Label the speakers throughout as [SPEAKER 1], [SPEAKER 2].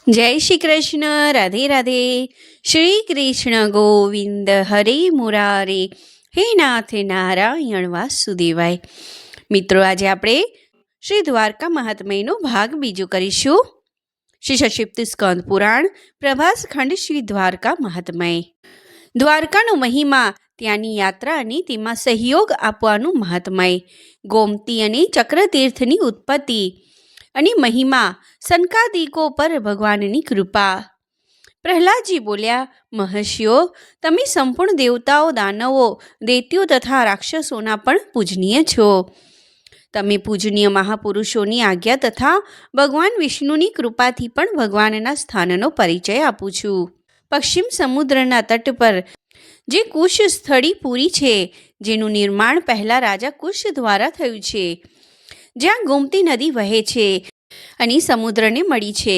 [SPEAKER 1] જય શ્રી કૃષ્ણ. રાધે રાધે. શ્રી કૃષ્ણ ગોવિંદ હરે મુરારે, હે નાથ નારાયણ વાસુદેવાય. મિત્રો, આજે આપણે શ્રી દ્વારકા મહાત્મ્યનો ભાગ બીજો કરીશું. શ્રી સશિપ્ત સ્કંદ પુરાણ પ્રભાસ ખંડ શ્રી દ્વારકા મહાત્મ્ય. દ્વારકાનો મહિમા, ત્યાંની યાત્રા અને તેમાં સહયોગ આપવાનું મહાત્મ્ય, ગોમતી અને ચક્રતીર્થની ઉત્પત્તિ અને મહિમા, સંકાદિકો પર ભગવાનની કૃપા. પ્રહલાદજી બોલ્યા, મહર્ષિઓ, તમે સંપૂર્ણ દેવતાઓ, દાનવો, દૈત્યો તથા રાક્ષસોના પણ પૂજનીય છો. તમે પૂજનીય મહાપુરુષોની આજ્ઞા તથા ભગવાન વિષ્ણુની કૃપાથી પણ ભગવાનના સ્થાનનો પરિચય આપું છું. પશ્ચિમ સમુદ્રના તટ પર જે કુશ સ્થળી પુરી છે, જેનું નિર્માણ પહેલા રાજા કુશ દ્વારા થયું છે, જ્યાં ગોમતી નદી વહે છે અને સમુદ્રને મળી છે,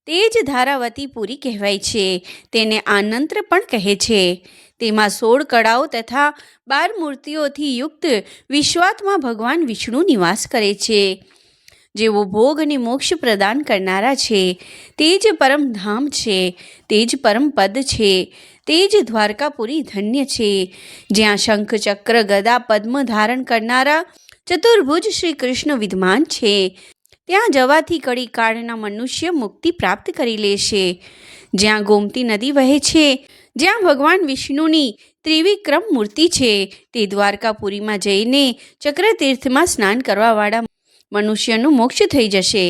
[SPEAKER 1] તે જ ધારાવતીપુરી કહેવાય છે. તેને આનંત્ર પણ કહે છે. તેમાં 16 કળાઓ તથા 12 મૂર્તિઓથી યુક્ત વિશ્વાત્મા ભગવાન વિષ્ણુ નિવાસ કરે છે, જેઓ ભોગ અને મોક્ષ પ્રદાન કરનારા છે. તે જ પરમધામ છે, તે જ પરમ પદ છે, તે જ દ્વારકાપુરી ધન્ય છે, જ્યાં શંખ ચક્ર ગદા પદ્મ ધારણ કરનારા ચતુર્ભુજ શ્રી કૃષ્ણ વિદ્યમાન છે. ત્યાં જવાથી કડી કાળના મનુષ્ય મુક્તિ પ્રાપ્ત કરી લેશે. જ્યાં ગોમતી નદી વહે છે, જ્યાં ભગવાન વિષ્ણુની ત્રિવિક્રમ મૂર્તિ છે, તે દ્વારકાપુરીમાં જઈને ચક્રતીર્થમાં સ્નાન કરવાવાળા મનુષ્યનું મોક્ષ થઈ જશે.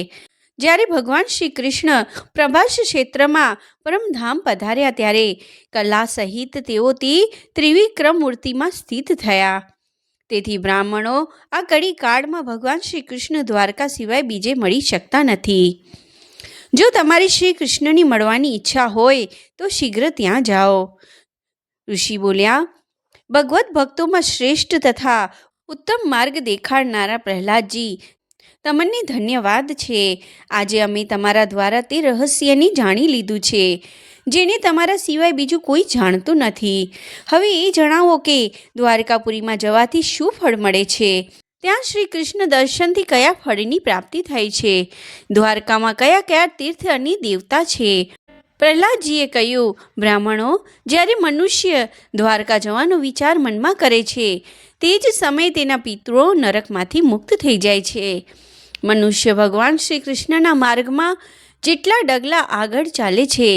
[SPEAKER 1] જ્યારે ભગવાન શ્રી કૃષ્ણ પ્રભાસ ક્ષેત્રમાં પરમધામ પધાર્યા, ત્યારે કલા સહિત તેઓ તે ત્રિવિક્રમ મૂર્તિમાં સ્થિત થયા. તેથી બ્રાહ્મણો આ કડી કાળમાં ભગવાન શ્રી કૃષ્ણ દ્વારકા સિવાય બીજે મળી શકતા નથી. જો તમારી શ્રી કૃષ્ણની મળવાની ઈચ્છા હોય તો શીઘ્ર ત્યાં જાઓ. ઋષિ બોલ્યા, ભગવત ભક્તોમાં શ્રેષ્ઠ તથા ઉત્તમ માર્ગ દેખાડનારા પ્રહલાદજી, તમને ધન્યવાદ છે. આજે અમે તમારા દ્વારા તે રહસ્યને જાણી લીધું છે, જેને તમારા સિવાય બીજું કોઈ જાણતું નથી. હવે એ જણાવો કે દ્વારકાપુરીમાં જવાથી શું ફળ મળે છે? ત્યાં શ્રી કૃષ્ણ દર્શનથી કયા ફળની પ્રાપ્તિ થાય છે? દ્વારકામાં કયા કયા તીર્થ અને દેવતા છે? પ્રહલાદજીએ કહ્યું, બ્રાહ્મણો, જ્યારે મનુષ્ય દ્વારકા જવાનો વિચાર મનમાં કરે છે, તે જ સમયે તેના પિતૃઓ નરકમાંથી મુક્ત થઈ જાય છે. મનુષ્ય ભગવાન શ્રી કૃષ્ણના માર્ગમાં જેટલા ડગલા આગળ ચાલે છે,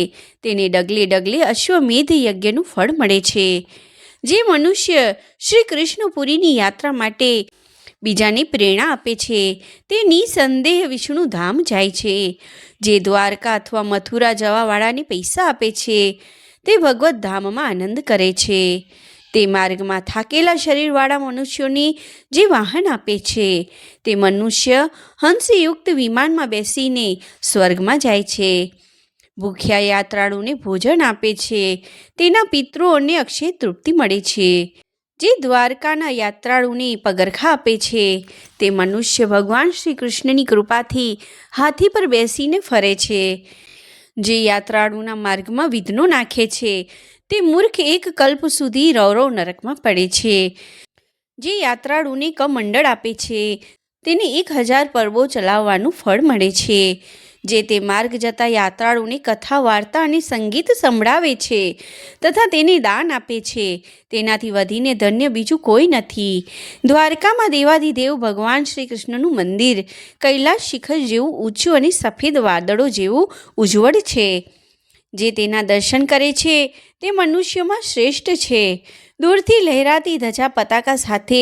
[SPEAKER 1] તેને ડગલે ડગલે અશ્વમેધ યજ્ઞનું ફળ મળે છે. જે મનુષ્ય શ્રી કૃષ્ણપુરીની યાત્રા માટે બીજાને પ્રેરણા આપે છે, તે નિસંદેહ વિષ્ણુ ધામ જાય છે. જે દ્વારકા અથવા મથુરા જવાવાળાને પૈસા આપે છે, તે ભગવત ધામમાં આનંદ કરે છે. તે માર્ગમાં થાકેલા શરીરવાળા મનુષ્યોને જે વાહન આપે છે, તે મનુષ્ય હંસયુક્ત વિમાનમાં બેસીને સ્વર્ગમાં જાય છે. ભૂખ્યા યાત્રાળુને ભોજન આપે છે, તેના પિતૃઓને અક્ષય તૃપ્તિ મળે છે. જે દ્વારકાના યાત્રાળુને પગરખા આપે છે, તે મનુષ્ય ભગવાન શ્રી કૃષ્ણની કૃપાથી હાથી પર બેસીને ફરે છે. જે યાત્રાળુના માર્ગમાં વિઘ્નો નાખે છે, તે મૂર્ખ એક કલ્પ સુધી રૌરવ નરકમાં પડે છે. જે યાત્રાળુને કમંડળ આપે છે, તેને 1000 પર્વો ચલાવવાનું ફળ મળે છે. જે તે માર્ગ જતા યાત્રાળુને કથા, વાર્તા અને સંગીત સંભળાવે છે તથા તેને દાન આપે છે, તેનાથી વધીને ધન્ય બીજું કોઈ નથી. દ્વારકામાં દેવાધિદેવ ભગવાન શ્રી કૃષ્ણનું મંદિર કૈલાશ શિખર જેવું ઊંચું અને સફેદ વાદળો જેવું ઉજ્જવળ છે. જે તેના દર્શન કરે છે, તે મનુષ્યોમાં શ્રેષ્ઠ છે. દૂરથી લહેરાતી ધજા પતાકા સાથે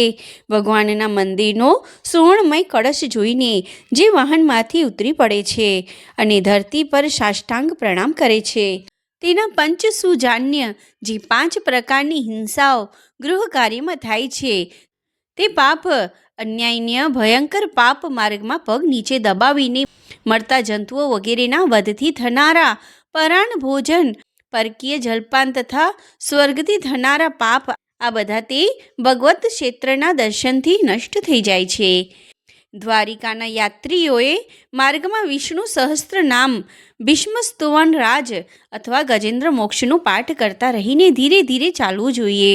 [SPEAKER 1] ભગવાનના મંદિરનો સુવર્ણમય કળશ જોઈને જે વાહનમાંથી ઉતરી પડે છે અને ધરતી પર સાષ્ટાંગ પ્રણામ કરે છે, તેના પંચસુજાન્ય જે 5 પ્રકારની હિંસાઓ ગૃહ કાર્યમાં થાય છે, તે પાપ, અન્યાયન્ય ભયંકર પાપ માર્ગમાં પગ નીચે દબાવીને મળતા જંતુઓ વગેરેના વધથી થનારા પરાણ ભોજન, પરકીય જલપાન તથા સ્વર્ગથી થનારા પાપ, આ બધા તે ભગવત ક્ષેત્રના દર્શનથી નષ્ટ થઈ જાય છે. દ્વારિકાના યાત્રીઓએ માર્ગમાં વિષ્ણુ સહસ્ત્ર નામ, ભીષ્મ સ્તુવન રાજ અથવા ગજેન્દ્ર મોક્ષનો પાઠ કરતા રહીને ધીરે ધીરે ચાલવું જોઈએ.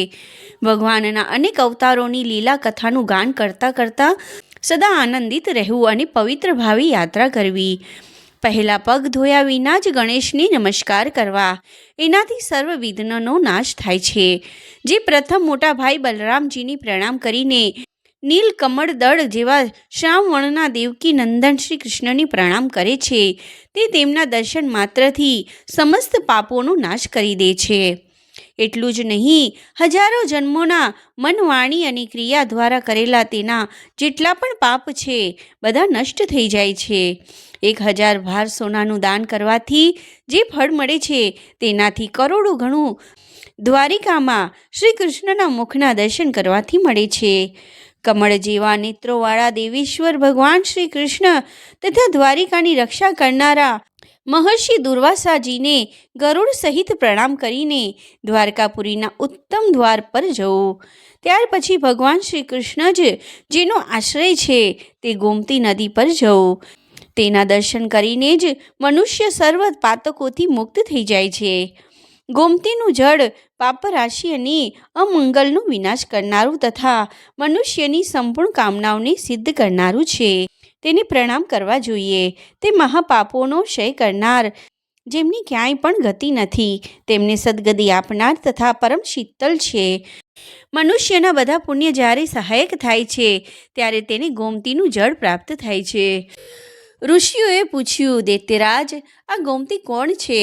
[SPEAKER 1] ભગવાનના અનેક અવતારોની લીલા કથાનું ગાન કરતાં કરતાં સદા આનંદિત રહેવું અને પવિત્ર ભાવે યાત્રા કરવી. પહેલાં પગ ધોયા વિના જ ગણેશને નમસ્કાર કરવા, એનાથી સર્વ વિઘ્નનો નાશ થાય છે. જે પ્રથમ મોટા ભાઈ બલરામજીને પ્રણામ કરીને નીલકમળ દળ જેવા શ્યામવર્ણના દેવકી નંદન શ્રી કૃષ્ણને પ્રણામ કરે છે, તે તેમના દર્શન માત્રથી સમસ્ત પાપોનો નાશ કરી દે છે. એટલું જ નહીં, હજારો જન્મોના મન, વાણી અને ક્રિયા દ્વારા કરેલા તેના જેટલા પણ પાપ છે બધા નષ્ટ થઈ જાય છે. 1000 ભાર સોનાનું દાન કરવાથી જે ફળ મળે છે તેનાથી કરોડો ગણું દ્વારિકામાં શ્રી કૃષ્ણના મુખના દર્શન કરવાથી મળે છે. કમળ જેવા નેત્રોવાળા દેવેશ્વર ભગવાન શ્રી કૃષ્ણ તથા દ્વારિકાની રક્ષા કરનારા મહર્ષિ દુર્વાસાજીને ગરુડ સહિત પ્રણામ કરીને દ્વારકાપુરીના ઉત્તમ દ્વાર પર જવું. ત્યાર પછી ભગવાન શ્રી કૃષ્ણ જ જેનો આશ્રય છે તે ગોમતી નદી પર જવું. તેના દર્શન કરીને જ મનુષ્ય સર્વ પાતકોથી મુક્ત થઈ જાય છે. ગોમતીનું જળ પાપરાશિ અને અમંગલનો વિનાશ કરનારું તથા મનુષ્યની સંપૂર્ણ કામનાઓને સિદ્ધ કરનારું છે. તેને પ્રણામ કરવા જોઈએ. તે મહાપાપોનો ક્ષય કરનાર, જેમની ક્યાંય પણ ગતિ નથી, તેમને સદગતિ આપનાર તથા પરમ શીતલ છે. મનુષ્યના બધા પુણ્ય જ્યારે સહાયક થાય છે ત્યારે તેને ગોમતીનું જળ પ્રાપ્ત થાય છે. ઋષિઓએ પૂછ્યું, દૈત્યરાજ, આ ગોમતી કોણ છે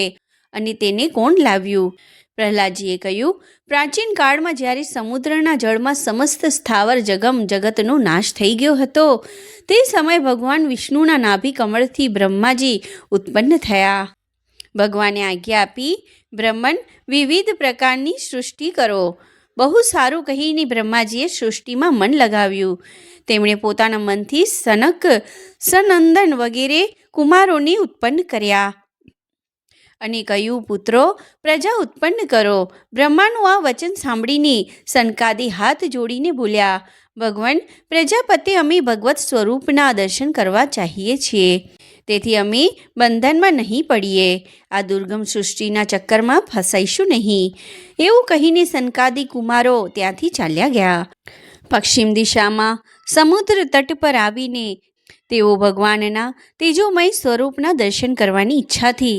[SPEAKER 1] અને તેને કોણ લાવ્યું? પ્રહલાદજીએ કહ્યું, પ્રાચીન કાળમાં જ્યારે સમુદ્રના જળમાં સમસ્ત સ્થાવર જગતનો નાશ થઈ ગયો હતો, તે સમયે ભગવાન વિષ્ણુના નાભિ કમળથી બ્રહ્માજી ઉત્પન્ન થયા. ભગવાને આજ્ઞા આપી, બ્રહ્મન, વિવિધ પ્રકારની સૃષ્ટિ કરો. બહુ સારું કહીને બ્રહ્માજીએ સૃષ્ટિમાં મન લગાવ્યું. તેમણે પોતાના મનથી સનક, સનંદન વગેરે કુમારોને ઉત્પન્ન કર્યા અને કહ્યું, પુત્રો, પ્રજા ઉત્પન્ન કરો. બ્રહ્માનું આ વચન સાંભળીને સનકાદી હાથ જોડીને બોલ્યા, ભગવાન, પ્રજાપતિ, અમે ભગવત સ્વરૂપના દર્શન કરવા ચાહીએ છીએ, તેથી અમે બંધનમાં નહીં પડીએ, આ દુર્ગમ સૃષ્ટિના ચક્કરમાં ફસાઈશું નહીં. એવું કહીને સનકાદી કુમારો ત્યાંથી ચાલ્યા ગયા. પશ્ચિમ દિશામાં સમુદ્ર તટ પર આવીને તેઓ ભગવાનના તેજોમય સ્વરૂપના દર્શન કરવાની ઈચ્છાથી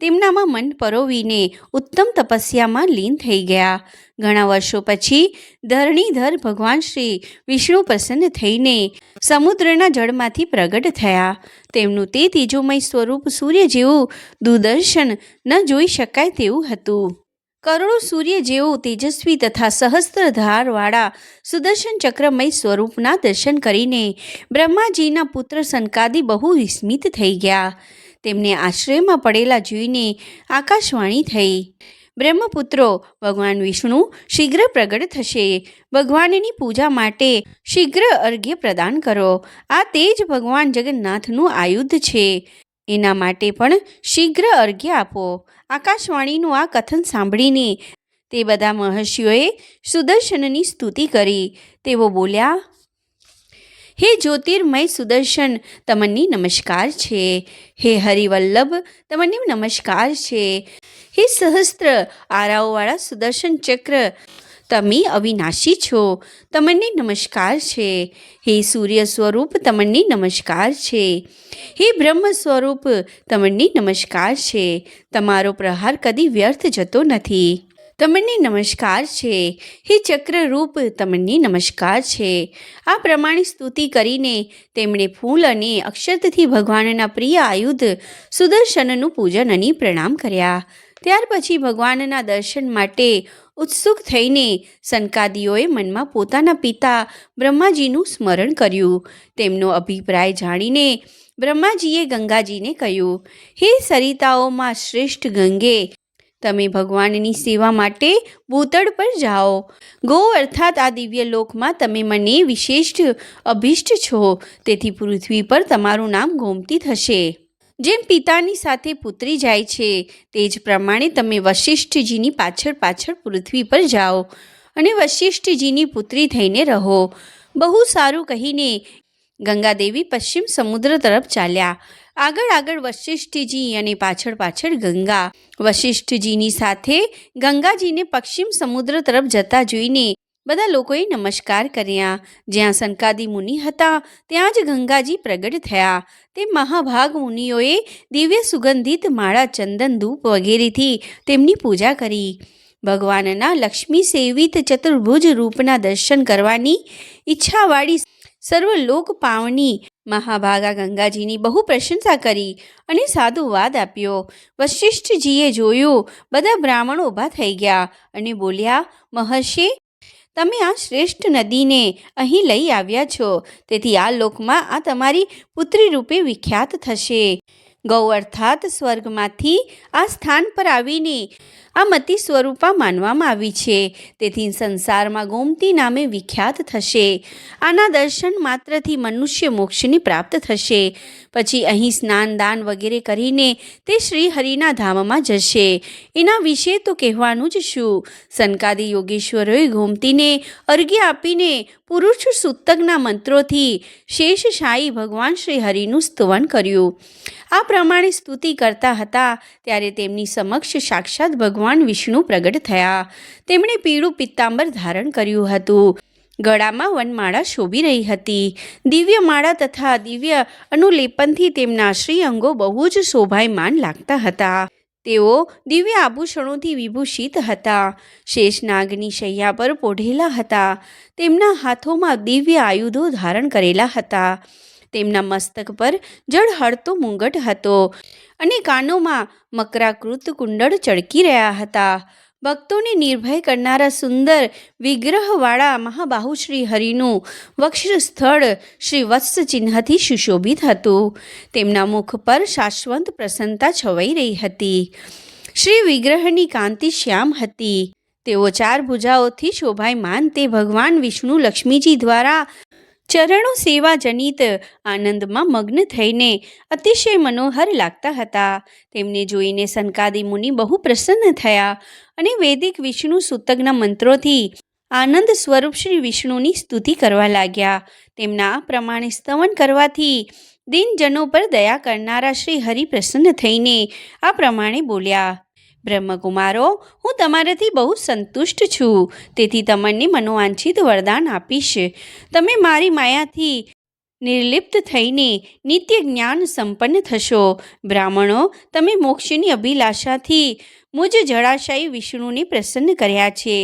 [SPEAKER 1] તેમનામાં મન પરોવીને ઉત્તમ તપસ્યામાં લીન થઈ ગયા. ઘણા વર્ષો પછી ધરણીધર ભગવાન શ્રી વિષ્ણુ પ્રસન્ન થઈને સમુદ્રના જળમાંથી પ્રગટ થયા. તેમનું તે તેજોમય સ્વરૂપ સૂર્ય જેવું દૂરદર્શન ન જોઈ શકાય તેવું હતું. કરોડો સૂર્ય જેવું તેજસ્વી તથા સહસ્ત્ર ધારવાળા સુદર્શન ચક્રમય સ્વરૂપના દર્શન કરીને બ્રહ્માજીના પુત્ર સનકાદી બહુ વિસ્મિત થઈ ગયા. તેમને આશ્રયમાં પડેલા જોઈને આકાશવાણી થઈ, બ્રહ્મપુત્રો, ભગવાન વિષ્ણુ શીઘ્ર પ્રગટ થશે. ભગવાનની પૂજા માટે શીઘ્ર અર્ઘ્ય પ્રદાન કરો. આ તે જ ભગવાન જગન્નાથનું આયુધ છે, એના માટે પણ શીઘ્ર અર્ઘ્ય આપો. આકાશવાણીનું આ કથન સાંભળીને તે બધા મહર્ષિઓએ સુદર્શનની સ્તુતિ કરી. તેઓ બોલ્યા, હે જ્યોતિર્મય સુદર્શન, તમને નમસ્કાર છે. હે હરિવલ્લભ, તમને નમસ્કાર છે. હે સહસ્ત્ર આરાઓવાળા સુદર્શન ચક્ર, તમે અવિનાશી છો, તમને નમસ્કાર છે. હે સૂર્ય સ્વરૂપ, તમને નમસ્કાર છે. હે બ્રહ્મ સ્વરૂપ, તમને નમસ્કાર છે. તમારો પ્રહાર કદી વ્યર્થ જતો નથી, તમને નમસ્કાર છે. હે ચક્રરૂપ, તમને નમસ્કાર છે. આ પ્રમાણે સ્તુતિ કરીને તેમણે ફૂલ અને અક્ષતથી ભગવાનના પ્રિય આયુધ સુદર્શનનું પૂજન અને પ્રણામ કર્યા. ત્યાર પછી ભગવાનના દર્શન માટે ઉત્સુક થઈને સનકાદીઓએ મનમાં પોતાના પિતા બ્રહ્માજીનું સ્મરણ કર્યું. તેમનો અભિપ્રાય જાણીને બ્રહ્માજીએ ગંગાજીને કહ્યું, હે સરિતાઓમાં શ્રેષ્ઠ ગંગે, તમે ભગવાનની સેવા માટે ભૂતળ પર જાઓ. ગો અર્થાત આ દિવ્ય લોકમાં તમે મને વિશેષ અભિષ્ટ છો, તેથી પૃથ્વી પર તમારું નામ ગોમતી થશે. જેમ પિતાની સાથે પુત્રી જાય છે તે જ પ્રમાણે તમે વશિષ્ઠજીની પાછળ પાછળ પૃથ્વી પર જાઓ અને વશિષ્ઠજીની પુત્રી થઈને રહો. બહુ સારું કહીને ગંગાદેવી પશ્ચિમ સમુદ્ર તરફ ચાલ્યા. આગળ આગળ વશિષ્ઠજી અને પાછળ પાછળ ગંગા. વશિષ્ઠજીની સાથે ગંગાજીને પશ્ચિમ સમુદ્ર તરફ જતા જોઈને બધા લોકોએ નમસ્કાર કર્યા. જ્યાં સનકાદી મુનિ હતા ત્યાં જ ગંગાજી પ્રગટ થયા. તે મહાભાગ મુનિઓએ દિવ્ય સુગંધિત માળા, ચંદન, ધૂપ વગેરેથી તેમની પૂજા કરી. ભગવાનના લક્ષ્મી સેવિત ચતુર્ભુજ રૂપના દર્શન કરવાની ઈચ્છાવાળી સર્વલોક પાવની મહાભાગા ગંગાજીની બહુ પ્રશંસા કરી અને સાધુવાદ આપ્યો. વશિષ્ઠજીએ જોયું. બધા બ્રાહ્મણો ઊભા થઈ ગયા અને બોલ્યા, મહર્ષિ, તમે આ શ્રેષ્ઠ નદીને અહીં લઈ આવ્યા છો, તેથી આ લોકમાં આ તમારી પુત્રી રૂપે વિખ્યાત થશે. ગૌ અર્થાત સ્વર્ગમાંથી આ સ્થાન પર આવીને આ મતિ સ્વરૂપા માનવામાં આવી છે, તેથી સંસારમાં ગોમતી નામે વિખ્યાત થશે. આના દર્શન માત્રથી મનુષ્ય મોક્ષની પ્રાપ્ત થશે. પછી અહીં સ્નાન, દાન વગેરે કરીને તે શ્રી હરિના ધામમાં જશે. એના વિશે તો કહેવાનું જ શું. સનકાદી યોગેશ્વરોએ ગોમતીને અર્ઘ્ય આપીને પુરુષ સૂતકના મંત્રોથી શેષશાયી ભગવાન શ્રી હરિનું સ્તુવન કર્યું. આ પ્રમાણે સ્તુતિ કરતા હતા ત્યારે તેમની સમક્ષ સાક્ષાત ભગવાન વિષ્ણુ પ્રગટ થયા. તેમણે પીળું પિત્તાંબર ધારણ કર્યું હતું. ગળામાં વનમાળા શોભી રહી હતી. દિવ્ય માળા તથા દિવ્ય અનુલેપનથી તેમના શ્રી અંગો બહુ જ શોભાયમાન લાગતા હતા. તેઓ દિવ્ય આભૂષણોથી વિભૂષિત હતા. શેષનાગની શૈયા પર પોઢેલા હતા. તેમના હાથોમાં દિવ્ય આયુધો ધારણ કરેલા હતા. તેમના મસ્તક પર જળહળતો મુંગટ હતો અને કાનોમાં મકરાકૃત કુંડળ ચળકી રહ્યા હતા. ભક્તોને નિર્ભય કરનારા સુંદર વિગ્રહવાળા મહાબાહુ શ્રી હરિનું વક્ષસ્થળ શ્રી વત્સ ચિહ્નથી સુશોભિત હતું. તેમના મુખ પર શાશ્વત પ્રસન્નતા છવાઈ રહી હતી. શ્રી વિગ્રહની કાંતિ શ્યામ હતી. તેઓ 4 ભુજાઓથી શોભાયમાન તે ભગવાન વિષ્ણુ લક્ષ્મીજી દ્વારા ચરણો સેવા જનિત આનંદમાં મગ્ન થઈને અતિશય મનોહર લાગતા હતા. તેમને જોઈને સનકાદી મુનિ બહુ પ્રસન્ન થયા અને વૈદિક વિષ્ણુ સૂતકના મંત્રોથી આનંદ સ્વરૂપ શ્રી વિષ્ણુની સ્તુતિ કરવા લાગ્યા. તેમના આ પ્રમાણે સ્તવન કરવાથી દિનજનો પર દયા કરનારા શ્રી હરિ પ્રસન્ન થઈને આ પ્રમાણે બોલ્યા, બ્રહ્મકુમારો, હું તમારાથી બહુ સંતુષ્ટ છું, તેથી તમને મનોવાંછિત વરદાન આપીશ. તમે મારી માયાથી નિર્લિપ્ત થઈને નિત્ય જ્ઞાન સંપન્ન થશો. બ્રાહ્મણો, તમે મોક્ષની અભિલાષાથી મુજ જળાશય વિષ્ણુને પ્રસન્ન કર્યા છે,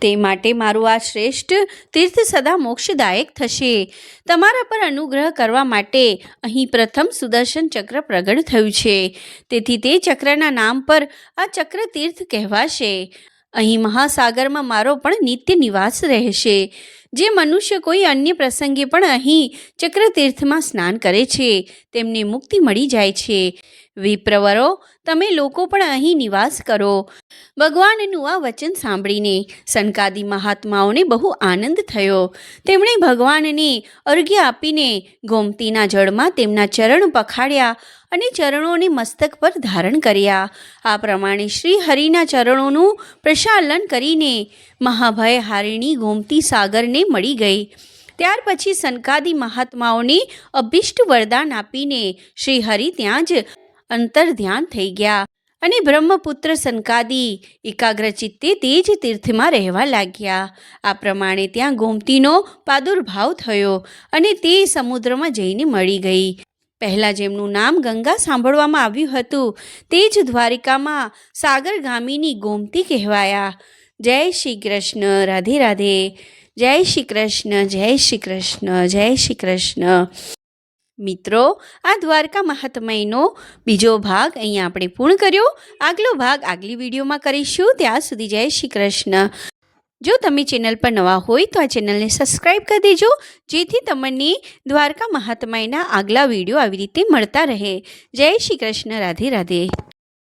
[SPEAKER 1] તે માટે મારું આ શ્રેષ્ઠ તીર્થ સદા મોક્ષદાયક થશે. તમારા પર અનુગ્રહ કરવા માટે અહીં પ્રથમ સુદર્શન ચક્ર પ્રગટ થયું છે, તેથી તે ચક્રના નામ પર આ ચક્ર તીર્થ કહેવાશે. અહીં મહાસાગરમાં મારો પણ નિત્ય નિવાસ રહેશે. જે મનુષ્ય કોઈ અન્ય પ્રસંગે પણ અહીં ચક્રતીર્થમાં સ્નાન કરે છે તેમને મુક્તિ મળી જાય છે. વિપ્રવરો, તમે લોકો પણ અહીં નિવાસ કરો. ભગવાનનું આ વચન સાંભળીને સનકાદી મહાત્માઓને બહુ આનંદ થયો. તેમણે ભગવાનને અર્ઘ્ય આપીને ગોમતીના જળમાં તેમના ચરણ પખાડ્યા અને ચરણોને મસ્તક પર ધારણ કર્યા. આ પ્રમાણે શ્રી હરિના ચરણોનું પ્રક્ષાલન કરીને મહાભય હારિણી ગોમતી સાગરને મળી ગઈ. ત્યાર પછી સનકાદી મહાત્માઓને અભિષ્ટ વરદાન આપીને શ્રી હરિ ત્યાં જ અંતર્ધ્યાન થઈ ગયા અને બ્રહ્મપુત્ર સનકાદી એકાગ્રચિત્તે તે જ તીર્થમાં રહેવા લાગ્યા. આ પ્રમાણે ત્યાં ગોમતીનો પ્રાદુર્ભાવ થયો અને તે સમુદ્રમાં જઈને મળી ગઈ. પહેલાં જેમનું નામ ગંગા સાંભળવામાં આવ્યું હતું તે જ દ્વારિકામાં સાગરગામીની ગોમતી કહેવાયા. જય શ્રી કૃષ્ણ. રાધે રાધે. જય શ્રી કૃષ્ણ. જય શ્રી કૃષ્ણ. જય શ્રી કૃષ્ણ. મિત્રો, આ દ્વારકા મહાત્મયનો બીજો ભાગ અહીંયા આપણે પૂર્ણ કર્યો. આગલો ભાગ આગલી વિડીયોમાં કરીશું. ત્યાં સુધી જય શ્રી કૃષ્ણ. જો તમે ચેનલ પર નવા હોય તો આ ચેનલને સબસ્ક્રાઈબ કરી દેજો, જેથી તમને દ્વારકા મહાત્મયના આગલા વિડીયો આવી રીતે મળતા રહે. જય શ્રી કૃષ્ણ. રાધે રાધે.